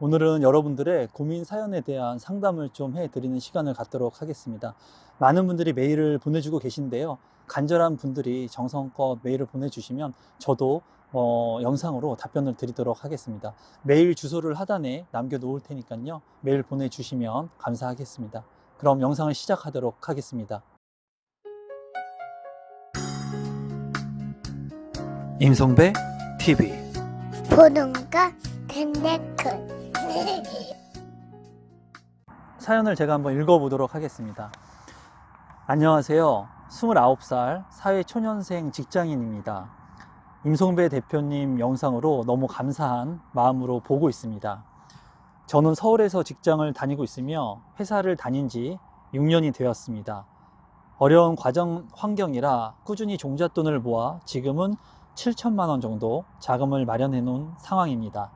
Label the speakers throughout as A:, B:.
A: 오늘은 여러분들의 고민 사연에 대한 상담을 좀 해드리는 시간을 갖도록 하겠습니다. 많은 분들이 메일을 보내주고 계신데요. 간절한 분들이 정성껏 메일을 보내주시면 저도 영상으로 답변을 드리도록 하겠습니다. 메일 주소를 하단에 남겨놓을 테니까요. 메일 보내주시면 감사하겠습니다. 그럼 영상을 시작하도록 하겠습니다. 임성배 TV
B: 보동과 캔데크
A: 사연을 제가 한번 읽어보도록 하겠습니다. 안녕하세요. 29살 사회초년생 직장인입니다. 임성배 대표님 영상으로 너무 감사한 마음으로 보고 있습니다. 저는 서울에서 직장을 다니고 있으며 회사를 다닌 지 6년이 되었습니다. 어려운 과정 환경이라 꾸준히 종잣돈을 모아 지금은 7천만 원 정도 자금을 마련해 놓은 상황입니다.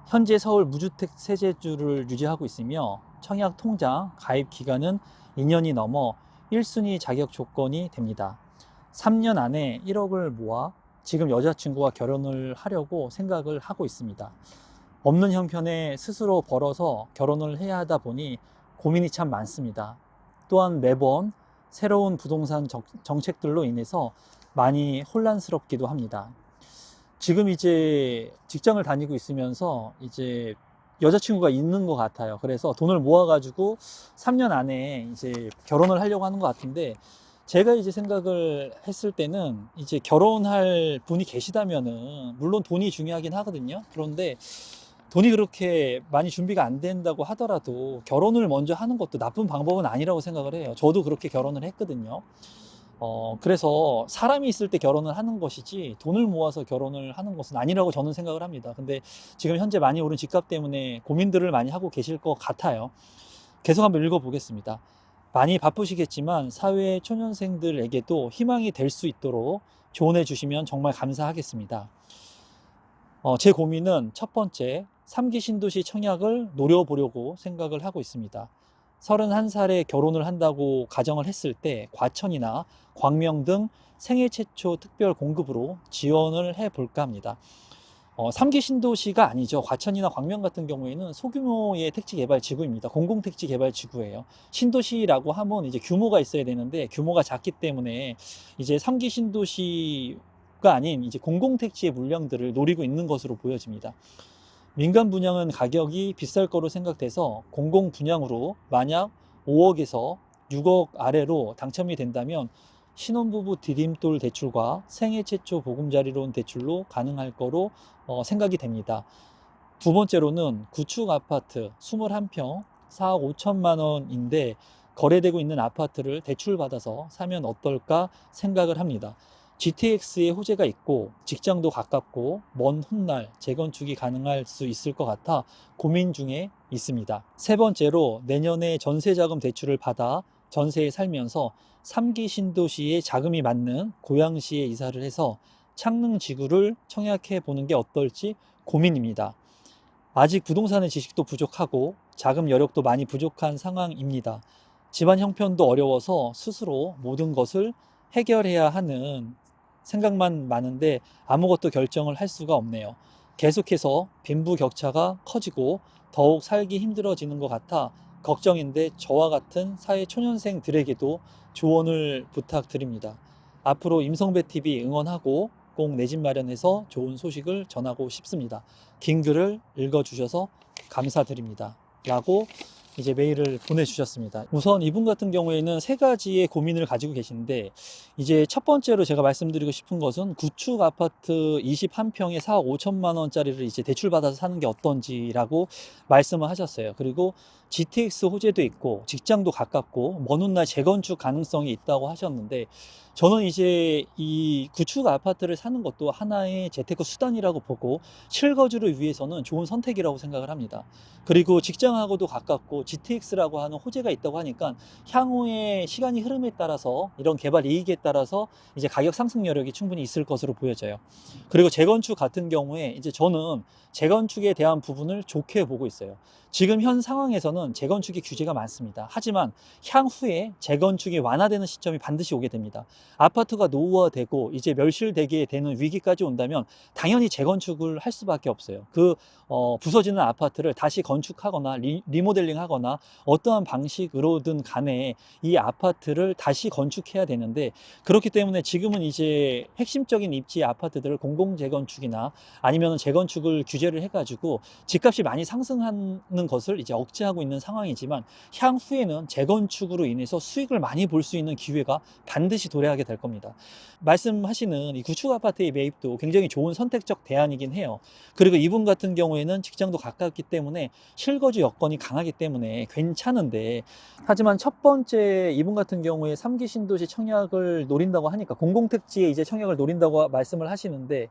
A: 현재 서울 무주택 세제주를 유지하고 있으며 청약 통장 가입 기간은 2년이 넘어 1순위 자격 조건이 됩니다. 3년 안에 1억을 모아 지금 여자친구와 결혼을 하려고 생각을 하고 있습니다. 없는 형편에 스스로 벌어서 결혼을 해야 하다 보니 고민이 참 많습니다. 또한 매번 새로운 부동산 정책들로 인해서 많이 혼란스럽기도 합니다. 지금 이제 직장을 다니고 있으면서 이제 여자친구가 있는 것 같아요. 그래서 돈을 모아가지고 3년 안에 이제 결혼을 하려고 하는 것 같은데, 제가 이제 생각을 했을 때는 이제 결혼할 분이 계시다면은 물론 돈이 중요하긴 하거든요. 그런데 돈이 그렇게 많이 준비가 안 된다고 하더라도 결혼을 먼저 하는 것도 나쁜 방법은 아니라고 생각을 해요. 저도 그렇게 결혼을 했거든요. 그래서 사람이 있을 때 결혼을 하는 것이지 돈을 모아서 결혼을 하는 것은 아니라고 저는 생각을 합니다. 근데 지금 현재 많이 오른 집값 때문에 고민들을 많이 하고 계실 것 같아요. 계속 한번 읽어보겠습니다. 많이 바쁘시겠지만 사회 초년생들에게도 희망이 될 수 있도록 조언해 주시면 정말 감사하겠습니다. 제 고민은 첫 번째, 3기 신도시 청약을 노려보려고 생각을 하고 있습니다. 31살에 결혼을 한다고 가정을 했을 때 과천이나 광명 등 생애 최초 특별 공급으로 지원을 해볼까 합니다. 3기 신도시가 아니죠. 과천이나 광명 같은 경우에는 소규모의 택지 개발 지구입니다. 공공택지 개발 지구예요. 신도시라고 하면 이제 규모가 있어야 되는데 규모가 작기 때문에 이제 3기 신도시가 아닌 이제 공공택지의 물량들을 노리고 있는 것으로 보여집니다. 민간 분양은 가격이 비쌀 거로 생각돼서 공공 분양으로 만약 5억에서 6억 아래로 당첨이 된다면 신혼부부 디딤돌 대출과 생애 최초 보금자리론 대출로 가능할 거로 생각이 됩니다. 두 번째로는 구축 아파트 21평 4억 5천만 원인데 거래되고 있는 아파트를 대출받아서 사면 어떨까 생각을 합니다. GTX에 호재가 있고 직장도 가깝고 먼 훗날 재건축이 가능할 수 있을 것 같아 고민 중에 있습니다. 세 번째로 내년에 전세자금 대출을 받아 전세에 살면서 3기 신도시에 자금이 맞는 고양시에 이사를 해서 창릉지구를 청약해 보는 게 어떨지 고민입니다. 아직 부동산의 지식도 부족하고 자금 여력도 많이 부족한 상황입니다. 집안 형편도 어려워서 스스로 모든 것을 해결해야 하는 생각만 많은데 아무것도 결정을 할 수가 없네요. 계속해서 빈부격차가 커지고 더욱 살기 힘들어지는 것 같아 걱정인데 저와 같은 사회 초년생들에게도 조언을 부탁드립니다. 앞으로 임성배 TV 응원하고 꼭 내 집 마련해서 좋은 소식을 전하고 싶습니다. 긴 글을 읽어주셔서 감사드립니다. 라고 이제 메일을 보내주셨습니다. 우선 이분 같은 경우에는 세 가지의 고민을 가지고 계신데, 이제 첫 번째로 제가 말씀드리고 싶은 것은 구축 아파트 21평에 4억 5천만 원짜리를 이제 대출받아서 사는 게 어떤지라고 말씀을 하셨어요. 그리고 GTX 호재도 있고 직장도 가깝고 먼 훗날 재건축 가능성이 있다고 하셨는데, 저는 이제 이 구축 아파트를 사는 것도 하나의 재테크 수단이라고 보고 실거주를 위해서는 좋은 선택이라고 생각을 합니다. 그리고 직장하고도 가깝고 GTX라고 하는 호재가 있다고 하니까 향후에 시간이 흐름에 따라서 이런 개발 이익에 따라서 이제 가격 상승 여력이 충분히 있을 것으로 보여져요. 그리고 재건축 같은 경우에 이제 저는 재건축에 대한 부분을 좋게 보고 있어요. 지금 현 상황에서는 재건축의 규제가 많습니다. 하지만 향후에 재건축이 완화되는 시점이 반드시 오게 됩니다. 아파트가 노후화되고 이제 멸실되게 되는 위기까지 온다면 당연히 재건축을 할 수밖에 없어요. 부서지는 아파트를 다시 건축하거나 리모델링 하거나 어떠한 방식으로든 간에 이 아파트를 다시 건축해야 되는데, 그렇기 때문에 지금은 이제 핵심적인 입지 아파트들을 공공 재건축이나 아니면 재건축을 규제를 해가지고 집값이 많이 상승하는 것을 이제 억제하고 있는 상황이지만, 향후에는 재건축으로 인해서 수익을 많이 볼 수 있는 기회가 반드시 도래하게 될 겁니다. 말씀하시는 이 구축 아파트의 매입도 굉장히 좋은 선택적 대안이긴 해요. 그리고 이분 같은 경우에는 직장도 가깝기 때문에 실거주 여건이 강하기 때문에 괜찮은데, 하지만 첫 번째 이분 같은 경우에 3기 신도시 청약을 노린다고 하니까, 공공택지에 이제 청약을 노린다고 말씀을 하시는데,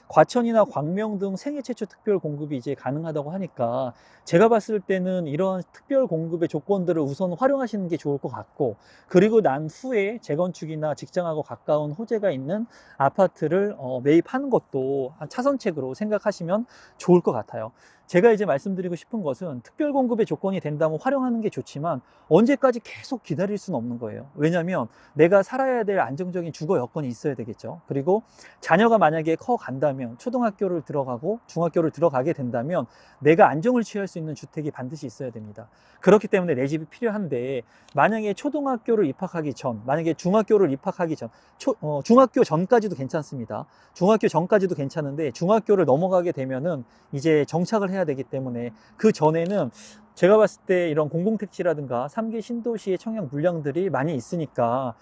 A: 과천이나 광명 등 생애 최초 특별 공급이 이제 가능하다고 하니까, 제가 봤을 때는 이런 특별 공급의 조건들을 우선 활용하시는 게 좋을 것 같고, 그리고 난 후에 재건축이나 직장하고 가까운 호재가 있는 아파트를 매입하는 것도 한 차선책으로 생각하시면 좋을 것 같아요. 제가 이제 말씀드리고 싶은 것은, 특별 공급의 조건이 된다면 활용하는 게 좋지만 언제까지 계속 기다릴 수는 없는 거예요. 왜냐하면 내가 살아야 될 안정적인 주거 여건이 있어야 되겠죠. 그리고 자녀가 만약에 커 간다면, 초등학교를 들어가고 중학교를 들어가게 된다면 내가 안정을 취할 수 있는 주택이 반드시 있어야 됩니다. 그렇기 때문에 내 집이 필요한데, 만약에 초등학교를 입학하기 전, 만약에 중학교를 입학하기 전, 중학교 전까지도 괜찮습니다. 중학교 전까지도 괜찮은데, 중학교를 넘어가게 되면은 이제 정착을 해야 되기 때문에, 그 전에는 제가 봤을 때 이런 공공택지라든가 3기 신도시의 청약 물량들이 많이 있으니까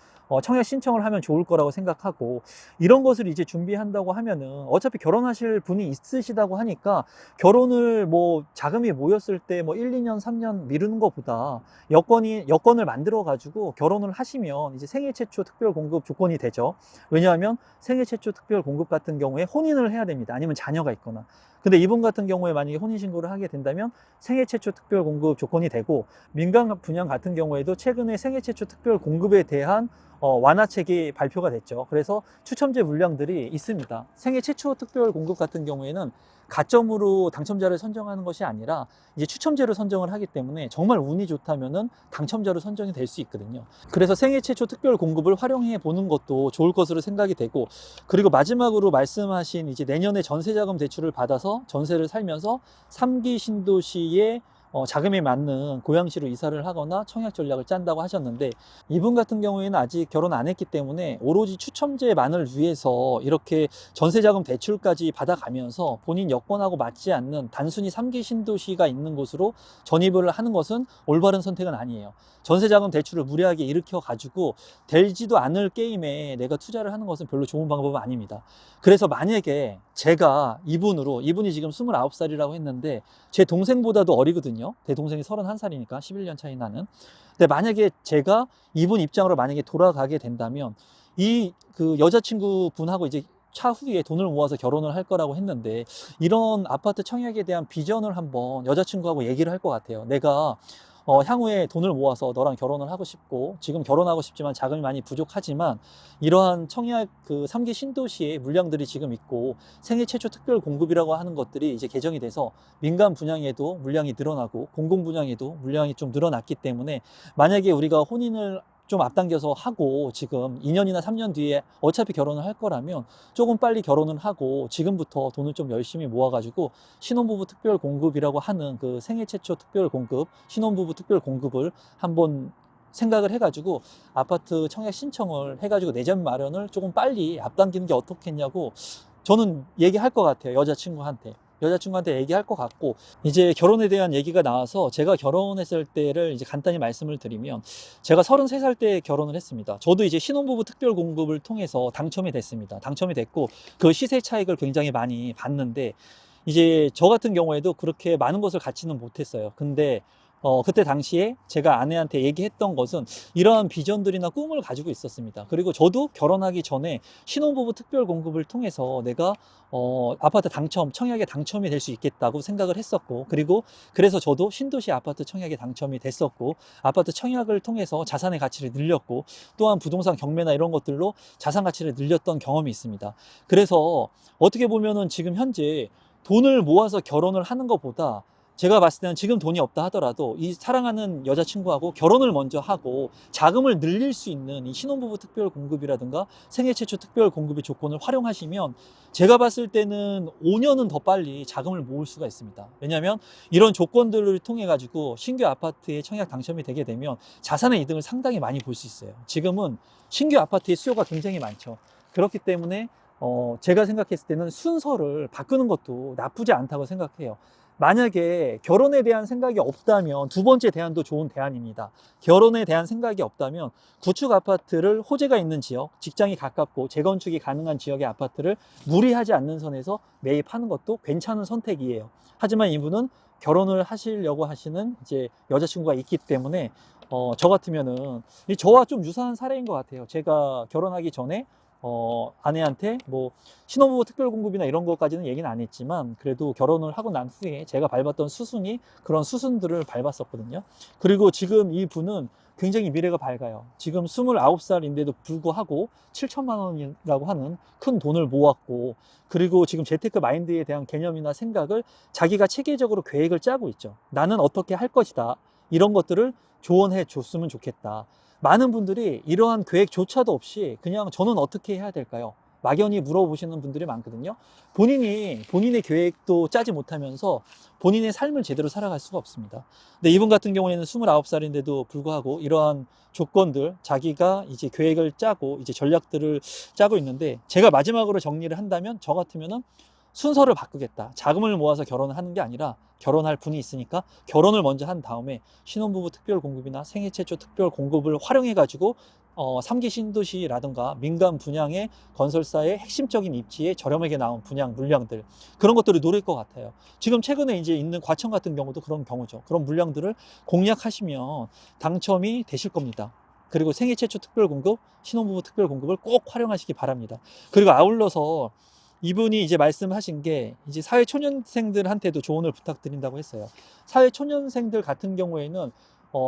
A: 청약 신청을 하면 좋을 거라고 생각하고, 이런 것을 이제 준비한다고 하면은 어차피 결혼하실 분이 있으시다고 하니까, 결혼을 뭐 자금이 모였을 때 뭐 1, 2년, 3년 미루는 것보다 여건을 만들어 가지고 결혼을 하시면 이제 생애 최초 특별 공급 조건이 되죠. 왜냐하면 생애 최초 특별 공급 같은 경우에 혼인을 해야 됩니다. 아니면 자녀가 있거나. 근데 이분 같은 경우에 만약에 혼인신고를 하게 된다면 생애 최초 특별 공급 조건이 되고, 민간 분양 같은 경우에도 최근에 생애 최초 특별 공급에 대한 완화책이 발표가 됐죠. 그래서 추첨제 물량들이 있습니다. 생애 최초 특별 공급 같은 경우에는 가점으로 당첨자를 선정하는 것이 아니라 이제 추첨제로 선정을 하기 때문에, 정말 운이 좋다면은 당첨자로 선정이 될 수 있거든요. 그래서 생애 최초 특별 공급을 활용해 보는 것도 좋을 것으로 생각이 되고, 그리고 마지막으로 말씀하신 이제 내년에 전세자금 대출을 받아서 전세를 살면서 3기 신도시의 자금에 맞는 고양시로 이사를 하거나 청약 전략을 짠다고 하셨는데, 이분 같은 경우에는 아직 결혼 안 했기 때문에 오로지 추첨제만을 위해서 이렇게 전세자금 대출까지 받아가면서 본인 여건하고 맞지 않는 단순히 3기 신도시가 있는 곳으로 전입을 하는 것은 올바른 선택은 아니에요. 전세자금 대출을 무리하게 일으켜 가지고 되지도 않을 게임에 내가 투자를 하는 것은 별로 좋은 방법은 아닙니다. 그래서 만약에 제가 이분이 지금 29살이라고 했는데 제 동생보다도 어리거든요. 제 동생이 31살이니까 11년 차이 나는. 근데 만약에 제가 이분 입장으로 만약에 돌아가게 된다면, 그 여자친구 분하고 이제 차후에 돈을 모아서 결혼을 할 거라고 했는데, 이런 아파트 청약에 대한 비전을 한번 여자친구하고 얘기를 할 것 같아요. 내가 향후에 돈을 모아서 너랑 결혼을 하고 싶고, 지금 결혼하고 싶지만 자금이 많이 부족하지만 이러한 청약 그 3기 신도시의 물량들이 지금 있고, 생애 최초 특별 공급이라고 하는 것들이 이제 개정이 돼서 민간 분양에도 물량이 늘어나고 공공 분양에도 물량이 좀 늘어났기 때문에, 만약에 우리가 혼인을 좀 앞당겨서 하고 지금 2년이나 3년 뒤에 어차피 결혼을 할 거라면 조금 빨리 결혼을 하고 지금부터 돈을 좀 열심히 모아가지고 신혼부부 특별 공급이라고 하는 그 생애 최초 특별 공급, 신혼부부 특별 공급을 한번 생각을 해가지고 아파트 청약 신청을 해가지고 내 집 마련을 조금 빨리 앞당기는 게 어떻겠냐고 저는 얘기할 것 같아요. 여자친구한테 얘기할 것 같고, 이제 결혼에 대한 얘기가 나와서 제가 결혼했을 때를 이제 간단히 말씀을 드리면, 제가 33살 때 결혼을 했습니다. 저도 이제 신혼부부 특별 공급을 통해서 당첨이 됐습니다. 당첨이 됐고, 그 시세 차익을 굉장히 많이 봤는데, 이제 저 같은 경우에도 그렇게 많은 것을 갖지는 못했어요. 근데 그때 당시에 제가 아내한테 얘기했던 것은 이러한 비전들이나 꿈을 가지고 있었습니다. 그리고 저도 결혼하기 전에 신혼부부 특별 공급을 통해서 내가 아파트 청약에 당첨이 될 수 있겠다고 생각을 했었고, 그리고 그래서 저도 신도시 아파트 청약에 당첨이 됐었고, 아파트 청약을 통해서 자산의 가치를 늘렸고, 또한 부동산 경매나 이런 것들로 자산 가치를 늘렸던 경험이 있습니다. 그래서 어떻게 보면은 지금 현재 돈을 모아서 결혼을 하는 것보다 제가 봤을 때는 지금 돈이 없다 하더라도 이 사랑하는 여자친구하고 결혼을 먼저 하고 자금을 늘릴 수 있는 이 신혼부부 특별 공급이라든가 생애 최초 특별 공급의 조건을 활용하시면 제가 봤을 때는 5년은 더 빨리 자금을 모을 수가 있습니다. 왜냐하면 이런 조건들을 통해 가지고 신규 아파트에 청약 당첨이 되게 되면 자산의 이득을 상당히 많이 볼 수 있어요. 지금은 신규 아파트의 수요가 굉장히 많죠. 그렇기 때문에 제가 생각했을 때는 순서를 바꾸는 것도 나쁘지 않다고 생각해요. 만약에 결혼에 대한 생각이 없다면 두 번째 대안도 좋은 대안입니다. 결혼에 대한 생각이 없다면 구축 아파트를 호재가 있는 지역, 직장이 가깝고 재건축이 가능한 지역의 아파트를 무리하지 않는 선에서 매입하는 것도 괜찮은 선택이에요. 하지만 이분은 결혼을 하시려고 하시는 이제 여자친구가 있기 때문에 저 같으면은 저와 좀 유사한 사례인 것 같아요. 제가 결혼하기 전에 아내한테 뭐 신혼부부 특별공급이나 이런 것까지는 얘기는 안 했지만 그래도 결혼을 하고 난 후에 제가 밟았던 수순이 그런 수순들을 밟았었거든요. 그리고 지금 이 분은 굉장히 미래가 밝아요. 지금 29살인데도 불구하고 7천만 원이라고 하는 큰 돈을 모았고, 그리고 지금 재테크 마인드에 대한 개념이나 생각을 자기가 체계적으로 계획을 짜고 있죠. 나는 어떻게 할 것이다. 이런 것들을 조언해 줬으면 좋겠다. 많은 분들이 이러한 계획조차도 없이 그냥 저는 어떻게 해야 될까요? 막연히 물어보시는 분들이 많거든요. 본인의 계획도 짜지 못하면서 본인의 삶을 제대로 살아갈 수가 없습니다. 근데 이분 같은 경우에는 29살인데도 불구하고 이러한 조건들, 자기가 이제 계획을 짜고 이제 전략들을 짜고 있는데, 제가 마지막으로 정리를 한다면 저 같으면은 순서를 바꾸겠다. 자금을 모아서 결혼을 하는 게 아니라 결혼할 분이 있으니까 결혼을 먼저 한 다음에 신혼부부 특별 공급이나 생애 최초 특별 공급을 활용해 가지고 3기 신도시라든가 민간 분양의 건설사의 핵심적인 입지에 저렴하게 나온 분양 물량들, 그런 것들을 노릴 것 같아요. 지금 최근에 이제 있는 과천 같은 경우도 그런 경우죠. 그런 물량들을 공략하시면 당첨이 되실 겁니다. 그리고 생애 최초 특별 공급, 신혼부부 특별 공급을 꼭 활용하시기 바랍니다. 그리고 아울러서 이분이 이제 말씀하신 게 이제 사회초년생들한테도 조언을 부탁드린다고 했어요. 사회초년생들 같은 경우에는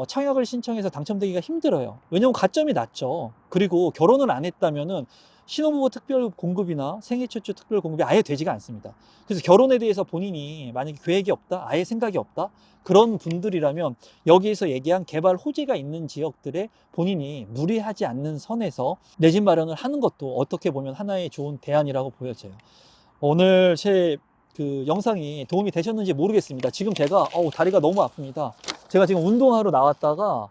A: 청약을 신청해서 당첨되기가 힘들어요. 왜냐면 가점이 낮죠. 그리고 결혼을 안 했다면은 신혼부부 특별 공급이나 생애 최초 특별 공급이 아예 되지가 않습니다. 그래서 결혼에 대해서 본인이 만약에 계획이 없다, 아예 생각이 없다, 그런 분들이라면 여기에서 얘기한 개발 호재가 있는 지역들에 본인이 무리하지 않는 선에서 내 집 마련을 하는 것도 어떻게 보면 하나의 좋은 대안이라고 보여져요. 오늘 제 그 영상이 도움이 되셨는지 모르겠습니다. 지금 제가 다리가 너무 아픕니다. 제가 지금 운동하러 나왔다가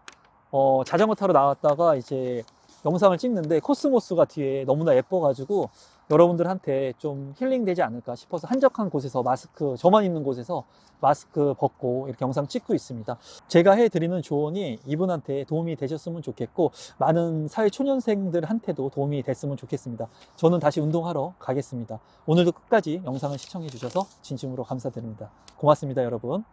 A: 자전거 타러 나왔다가 이제 영상을 찍는데 코스모스가 뒤에 너무나 예뻐가지고 여러분들한테 좀 힐링되지 않을까 싶어서 한적한 곳에서 마스크, 저만 있는 곳에서 마스크 벗고 이렇게 영상 찍고 있습니다. 제가 해드리는 조언이 이분한테 도움이 되셨으면 좋겠고 많은 사회초년생들한테도 도움이 됐으면 좋겠습니다. 저는 다시 운동하러 가겠습니다. 오늘도 끝까지 영상을 시청해 주셔서 진심으로 감사드립니다. 고맙습니다, 여러분.